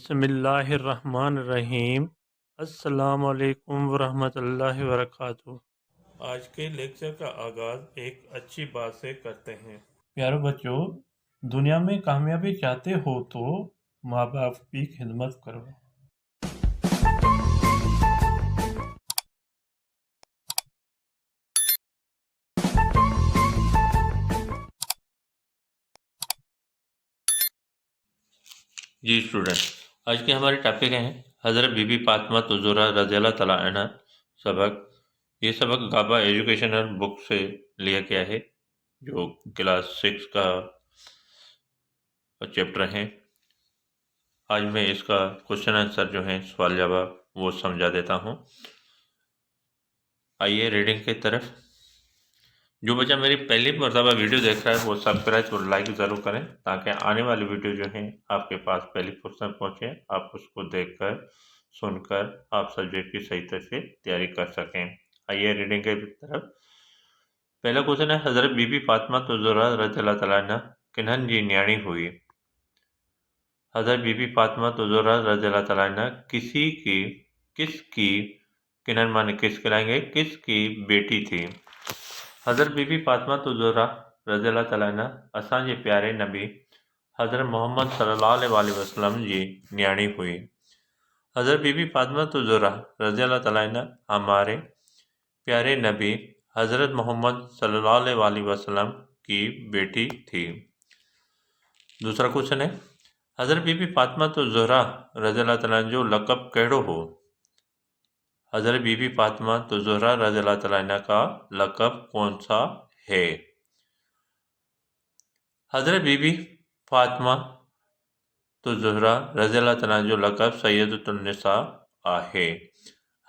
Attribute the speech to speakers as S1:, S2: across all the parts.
S1: بسم اللہ الرحمن الرحیم۔ السلام علیکم ورحمۃ اللہ وبرکاتہ۔ آج کے لیکچر کا آغاز ایک اچھی بات سے کرتے ہیں۔ پیارے بچوں، دنیا میں کامیابی چاہتے ہو تو ماں باپ کی خدمت کرو۔ جی اسٹوڈنٹ، آج کے ہمارے ٹاپک ہیں حضرت بی بی فاطمہ زہرا رضی اللہ تعالیٰ عنہ سبق۔ یہ سبق غابہ ایجوکیشنل بک سے لیا گیا ہے، جو کلاس 6 کا چیپٹر ہیں۔ آج میں اس کا کوشچن آنسر جو ہیں سوال جواب وہ سمجھا دیتا ہوں۔ آئیے ریڈنگ کی طرف۔ جو بچہ میری پہلی مرتبہ ویڈیو دیکھ رہا ہے وہ سبسکرائب اور لائک ضرور کریں، تاکہ آنے والی ویڈیو جو ہیں آپ کے پاس پہلی فرصت پہنچے، آپ اس کو دیکھ کر سن کر آپ سبجیکٹ کی صحیح طرح سے تیاری کر سکیں۔ آئیے ریڈنگ کی طرف۔ پہلا کوشچن ہے، حضرت بی بی فاطمہ زہرا رضی اللہ تعالیٰ عنہ کنہن جی نیاڑی ہوئی؟ حضرت بی بی فاطمہ زہرا رضی اللہ تعالیٰ عنہ کس کی کنہن مانے کس کہلائیں گے، کس کی بیٹی تھی؟ حضرت بی بی فاطمہ زہرا رضی اللہ تعالیٰ عنہ اساں جے پیارے نبی حضرت محمد صلی اللہ علیہ وسلم جی نیاڑی ہوئی۔ حضرت بی بی فاطمہ زہرا رضی اللہ تعالیٰ عنہ ہمارے پیارے نبی حضرت محمد صلی اللہ علیہ وسلم کی بیٹی تھی۔ دوسرا کوشچن ہے، حضرت بی بی فاطمہ زہرا رضی اللہ تعالیٰ عنہ جو لقب کہڑو ہو؟ حضرت بی بی فاطمہ زہرا رضی اللہ تعالیٰ عنہ کا لقب کون سا ہے؟ حضرت بی بی فاطمہ زہرا رضی اللہ تعالیٰ عنہ جو لقب سیدۃ النساء ہے۔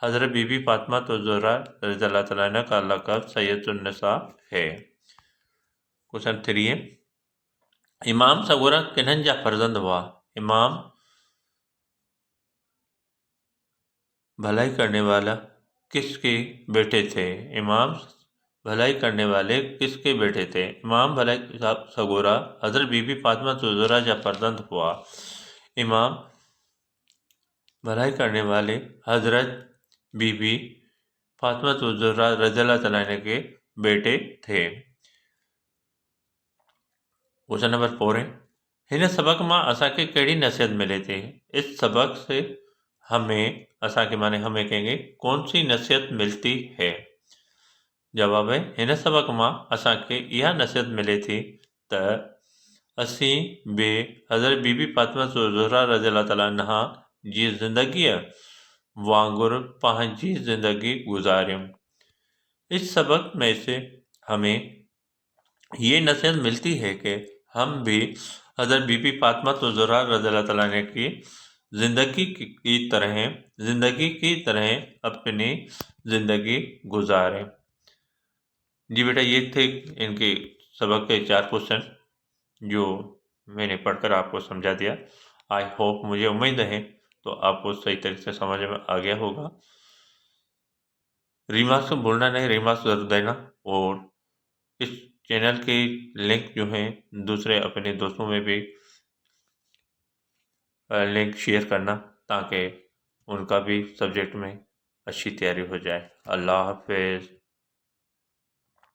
S1: حضرت بی بی فاطمہ زہرا رضی اللہ تعالیٰ عنہ کا لقب سیدۃ النساء ہے۔ کوشچن 3 ہے، امام سغورا کنہن جا فرزند ہوا؟ امام بھلائی کرنے والا کس کے بیٹے تھے؟ امام بھلائی کرنے والے کس کے بیٹے تھے؟ امام بھلائی سغورا حضرت بی بی فاطمہ زہرا جا فرزند ہوا۔ امام بھلائی کرنے والے حضرت بی بی فاطمہ زہرا رضی اللہ تعالیٰ عنہ کے بیٹے تھے۔ کوشچن نمبر 4 ہے، ہن سبق ماں اساں کے کیڑی نصیحت ملے تھے؟ اس سبق سے ہمیں اساں کے معنی ہمیں کہیں گے کون سی نصیحت ملتی ہے؟ جواب ہے، ہن سبق ماں اساں کے یہ نصیحت ملے تھی تا اسیں بے حضرت بی بی فاطمہ زہرا رضی اللہ تعالیٰ عنہ جی زندگی وانگر پہنچی زندگی گزاریم۔ اس سبق میں سے ہمیں یہ نصیحت ملتی ہے کہ ہم بھی حضرت بی بی فاطمہ زہرا رضی اللہ تعالیٰ عنہ کی زندگی کی طرح اپنی زندگی گزاریں۔ جی بیٹا، یہ تھے ان کے سبق کے 4 کوشچن جو میں نے پڑھ کر آپ کو سمجھا دیا۔ آئی ہوپ، مجھے امید ہے تو آپ کو صحیح طریقے سے سمجھ میں آ گیا ہوگا۔ ریمارکس کو بھولنا نہیں، ریمارکس ضرور دینا، اور اس چینل کے لنک جو ہیں دوسرے اپنے دوستوں میں بھی لنک شیئر کرنا، تاکہ ان کا بھی سبجیکٹ میں اچھی تیاری ہو جائے۔ اللہ حافظ۔